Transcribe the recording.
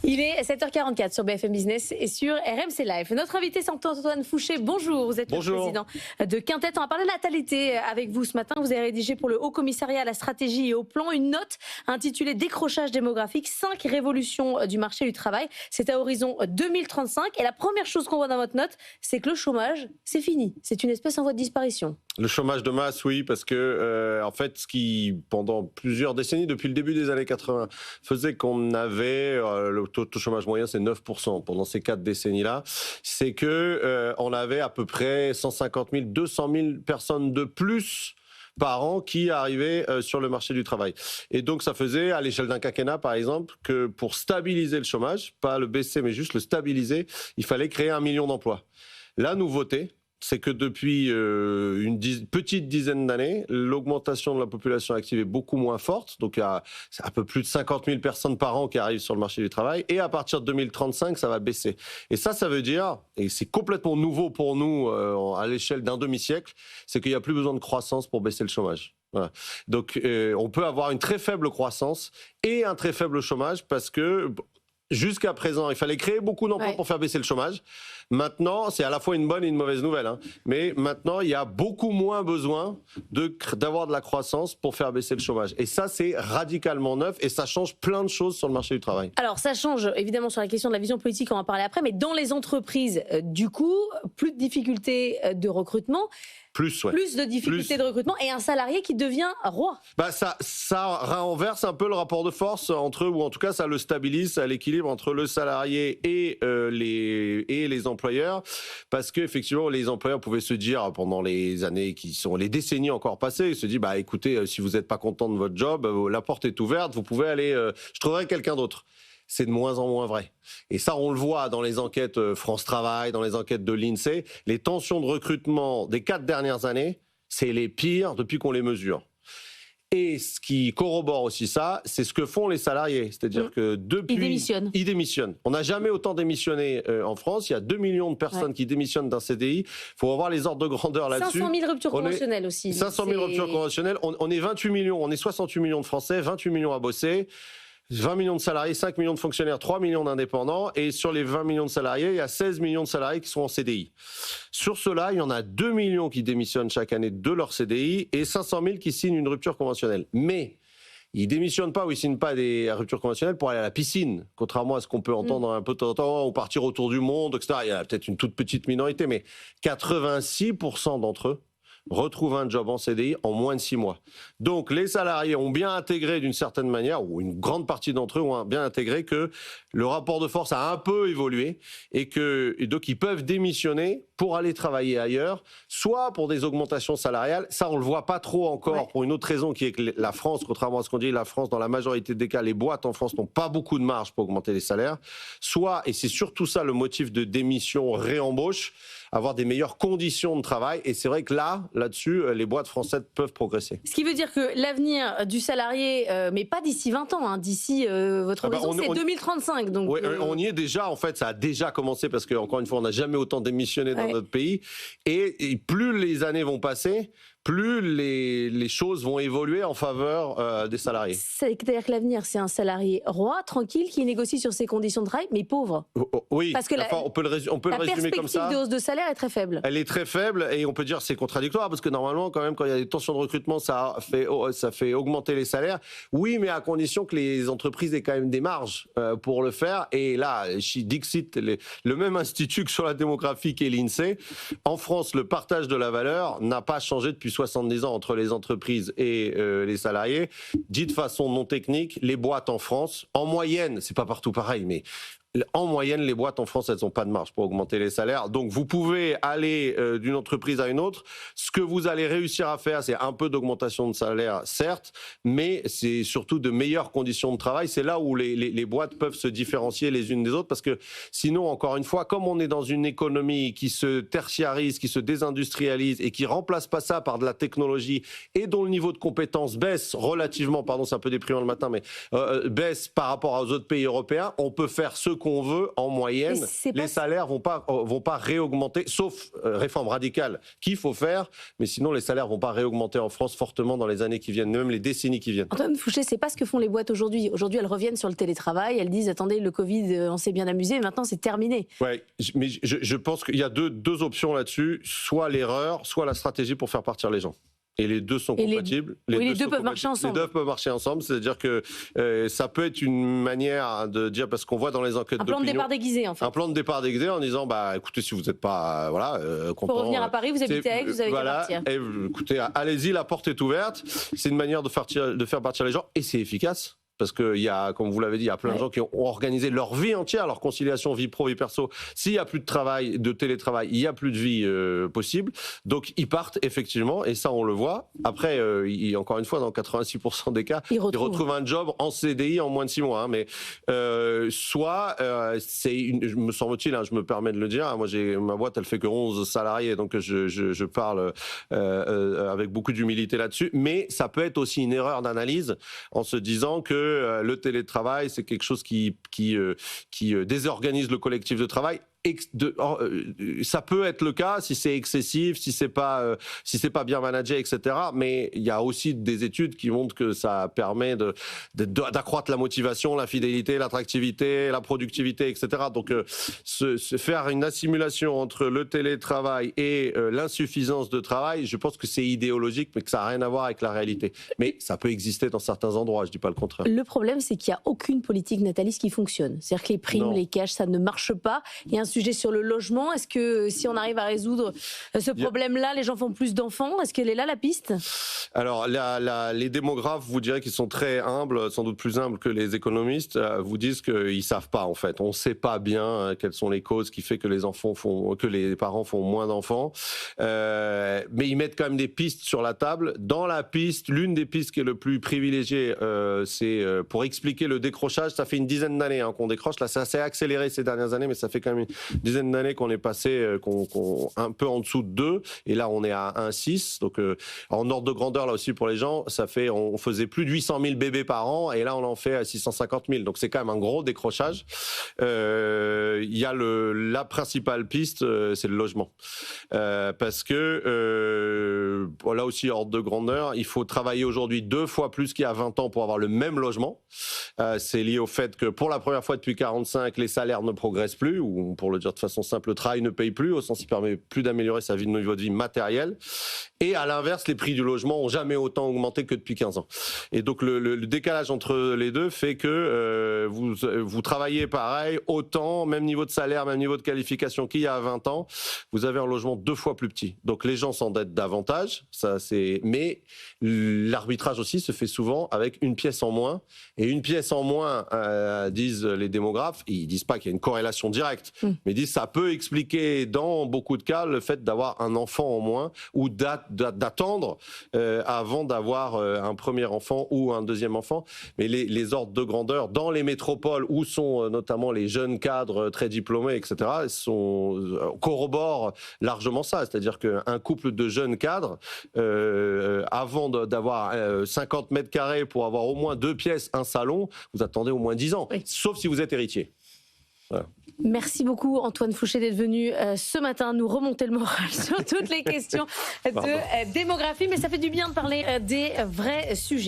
Il est 7h44 sur BFM Business et sur RMC Live. Notre invité, c'est Antoine Fouché. Bonjour, vous êtes le président de Quintet. On va parler de natalité avec vous ce matin. Vous avez rédigé pour le Haut Commissariat à la stratégie et au plan une note intitulée Décrochage démographique, 5 révolutions du marché du travail. C'est à horizon 2035. Et la première chose qu'on voit dans votre note, c'est que le chômage, c'est fini. C'est une espèce en voie de disparition. Le chômage de masse, oui, parce que en fait, ce qui, pendant plusieurs décennies, depuis le début des années 80, faisait qu'on avait, le taux de chômage moyen, c'est 9% pendant ces 4 décennies-là, c'est que on avait à peu près 150 000, 200 000 personnes de plus par an qui arrivaient sur le marché du travail. Et donc, ça faisait, à l'échelle d'un quinquennat, par exemple, que pour stabiliser le chômage, pas le baisser, mais juste le stabiliser, il fallait créer 1 million d'emplois. La nouveauté, c'est que depuis petite dizaine d'années, l'augmentation de la population active est beaucoup moins forte. Donc, il y a un peu plus de 50 000 personnes par an qui arrivent sur le marché du travail. Et à partir de 2035, ça va baisser. Et ça veut dire, et c'est complètement nouveau pour nous à l'échelle d'un demi-siècle, c'est qu'il n'y a plus besoin de croissance pour baisser le chômage. Voilà. Donc, on peut avoir une très faible croissance et un très faible chômage parce que jusqu'à présent, il fallait créer beaucoup d'emplois pour faire baisser le chômage. Maintenant, c'est à la fois une bonne et une mauvaise nouvelle, hein. Mais maintenant, il y a beaucoup moins besoin d'avoir de la croissance pour faire baisser le chômage. Et ça, c'est radicalement neuf et ça change plein de choses sur le marché du travail. Alors, ça change évidemment sur la question de la vision politique, on va en parler après, mais dans les entreprises, du coup, plus de difficultés de recrutement. Plus de difficultés de recrutement et un salarié qui devient roi. Bah ça renverse un peu le rapport de force entre eux, ou en tout cas ça le stabilise, ça l'équilibre entre le salarié et les employeurs, parce qu'effectivement les employeurs pouvaient se dire pendant les années qui sont les décennies encore passées, ils se disent bah écoutez, si vous n'êtes pas content de votre job, la porte est ouverte, vous pouvez aller, je trouverai quelqu'un d'autre. C'est de moins en moins vrai. Et ça, on le voit dans les enquêtes France Travail, dans les enquêtes de l'INSEE. Les tensions de recrutement des 4 dernières années, c'est les pires depuis qu'on les mesure. Et ce qui corrobore aussi ça, c'est ce que font les salariés. C'est-à-dire que depuis... Ils démissionnent. On n'a jamais autant démissionné en France. Il y a 2 millions de personnes qui démissionnent d'un CDI. Il faut avoir les ordres de grandeur là-dessus. 500 000 ruptures conventionnelles aussi. 500 000 ruptures conventionnelles. On est 28 millions, on est 68 millions de Français, 28 millions à bosser. 20 millions de salariés, 5 millions de fonctionnaires, 3 millions d'indépendants. Et sur les 20 millions de salariés, il y a 16 millions de salariés qui sont en CDI. Sur cela, il y en a 2 millions qui démissionnent chaque année de leur CDI et 500 000 qui signent une rupture conventionnelle. Mais ils démissionnent pas ou ils signent pas des ruptures conventionnelles pour aller à la piscine, contrairement à ce qu'on peut entendre un peu de temps en temps, ou partir autour du monde, etc. Il y a peut-être une toute petite minorité, mais 86% d'entre eux retrouvent un job en CDI en moins de 6 mois. Donc les salariés ont bien intégré d'une certaine manière, ou une grande partie d'entre eux ont bien intégré que le rapport de force a un peu évolué et donc ils peuvent démissionner pour aller travailler ailleurs, soit pour des augmentations salariales. Ça, on le voit pas trop encore pour une autre raison qui est que la France, contrairement à ce qu'on dit, la France, dans la majorité des cas, les boîtes en France n'ont pas beaucoup de marge pour augmenter les salaires. Soit, et c'est surtout ça le motif de démission, réembauche, avoir des meilleures conditions de travail. Et c'est vrai que là-dessus, les boîtes françaises peuvent progresser. Ce qui veut dire que l'avenir du salarié, mais pas d'ici 20 ans, hein, d'ici votre horizon, c'est 2035. Donc, on y est déjà, en fait, ça a déjà commencé parce qu'encore une fois, on n'a jamais autant démissionné dans notre pays. Et plus les années vont passer, plus les choses vont évoluer en faveur des salariés. C'est-à-dire que l'avenir, c'est un salarié roi, tranquille, qui négocie sur ses conditions de travail, mais pauvre. Oui, parce que on peut le résumer comme ça. La perspective de hausse de salaire est très faible. Elle est très faible et on peut dire que c'est contradictoire parce que normalement, quand même, quand il y a des tensions de recrutement, ça fait augmenter les salaires. Oui, mais à condition que les entreprises aient quand même des marges pour le faire. Et là, Dixit, le même institut que sur la démographie qu'est l'INSEE, en France, le partage de la valeur n'a pas changé depuis 70 ans entre les entreprises et les salariés. Dit de façon non technique, les boîtes en France, en moyenne, c'est pas partout pareil, mais en moyenne, les boîtes en France, elles n'ont pas de marge pour augmenter les salaires. Donc, vous pouvez aller d'une entreprise à une autre. Ce que vous allez réussir à faire, c'est un peu d'augmentation de salaire, certes, mais c'est surtout de meilleures conditions de travail. C'est là où les boîtes peuvent se différencier les unes des autres, parce que sinon, encore une fois, comme on est dans une économie qui se tertiarise, qui se désindustrialise et qui remplace pas ça par de la technologie et dont le niveau de compétence baisse relativement, pardon, c'est un peu déprimant le matin, mais baisse par rapport aux autres pays européens, on peut faire ce qu'on veut en moyenne. Les salaires vont pas réaugmenter, sauf réforme radicale qu'il faut faire, mais sinon les salaires vont pas réaugmenter en France fortement dans les années qui viennent, même les décennies qui viennent. Antoine Fouché, c'est pas ce que font les boîtes aujourd'hui. Aujourd'hui, elles reviennent sur le télétravail, elles disent attendez, le Covid, on s'est bien amusé, mais maintenant c'est terminé. Ouais, mais je pense qu'il y a deux options là-dessus, soit l'erreur, soit la stratégie pour faire partir les gens. Et les deux sont compatibles. Les deux peuvent marcher ensemble. Les deux peuvent marcher ensemble, c'est-à-dire que ça peut être une manière de dire, parce qu'on voit dans les enquêtes d'opinion... Un plan de départ déguisé, en fait. Un plan de départ déguisé en disant, écoutez, si vous n'êtes pas content... Pour revenir à Paris, vous habitez avec, vous avez qu'à partir. Et, écoutez, allez-y, la porte est ouverte. C'est une manière de faire partir les gens, et c'est efficace. Parce qu'il y a, comme vous l'avez dit, il y a plein de gens qui ont organisé leur vie entière, leur conciliation vie pro, vie perso. S'il n'y a plus de travail, de télétravail, il n'y a plus de vie possible. Donc, ils partent effectivement, et ça, on le voit. Après, encore une fois, dans 86% des cas, ils retrouvent un job en CDI en moins de 6 mois. Hein, mais me semble-t-il, je me permets de le dire, moi, ma boîte, elle fait que 11 salariés, donc je parle avec beaucoup d'humilité là-dessus. Mais ça peut être aussi une erreur d'analyse en se disant que le télétravail, c'est quelque chose qui désorganise le collectif de travail. Ça peut être le cas si c'est excessif, si c'est pas bien managé, etc. Mais il y a aussi des études qui montrent que ça permet d'accroître la motivation, la fidélité, l'attractivité, la productivité, etc. Donc faire une assimilation entre le télétravail et l'insuffisance de travail, je pense que c'est idéologique, mais que ça n'a rien à voir avec la réalité. Mais ça peut exister dans certains endroits, je dis pas le contraire. Le problème, c'est qu'il n'y a aucune politique nataliste qui fonctionne. C'est-à-dire que les primes, les cash, ça ne marche pas. Il y a un sujet sur le logement. Est-ce que si on arrive à résoudre ce problème-là, les gens font plus d'enfants? Est-ce qu'elle est là, la piste? Alors, les démographes vous diraient qu'ils sont très humbles, sans doute plus humbles que les économistes, vous disent qu'ils ne savent pas, en fait. On ne sait pas bien quelles sont les causes qui font que les parents font moins d'enfants. Mais ils mettent quand même des pistes sur la table. Dans la piste, l'une des pistes qui est le plus privilégiée, c'est pour expliquer le décrochage. Ça fait une dizaine d'années qu'on décroche. Là, ça s'est accéléré ces dernières années, mais ça fait quand même une dizaine d'années qu'on est passé un peu en dessous de 2, et là on est à 1,6. Donc en ordre de grandeur, là aussi pour les gens, on faisait plus de 800 000 bébés par an, et là on en fait à 650 000. Donc c'est quand même un gros décrochage. Il y a la principale piste, c'est le logement. Parce que là aussi, ordre de grandeur, il faut travailler aujourd'hui 2 fois plus qu'il y a 20 ans pour avoir le même logement. C'est lié au fait que pour la première fois depuis 45, les salaires ne progressent plus, ou pour le dire de façon simple, le travail ne paye plus, au sens il ne permet plus d'améliorer sa niveau de vie matériel. Et à l'inverse, les prix du logement n'ont jamais autant augmenté que depuis 15 ans. Et donc le décalage entre les deux fait que vous travaillez pareil, autant, même niveau de salaire, même niveau de qualification qu'il y a 20 ans, vous avez un logement 2 fois plus petit. Donc les gens s'endettent davantage, mais l'arbitrage aussi se fait souvent avec une pièce en moins. Et une pièce en moins, disent les démographes, ils disent pas qu'il y a une corrélation directe, mais ils disent ça peut expliquer dans beaucoup de cas le fait d'avoir un enfant en moins ou d'attendre avant d'avoir un premier enfant ou un deuxième enfant. Mais les ordres de grandeur dans les métropoles où sont notamment les jeunes cadres très diplômés, etc., corroborent largement ça. C'est-à-dire qu'un couple de jeunes cadres, avant d'avoir 50 mètres carrés pour avoir au moins 2 pièces, un salon, vous attendez au moins 10 ans, sauf si vous êtes héritier. Voilà. Merci beaucoup Antoine Fouché d'être venu ce matin nous remonter le moral sur toutes les questions de démographie, mais ça fait du bien de parler des vrais sujets.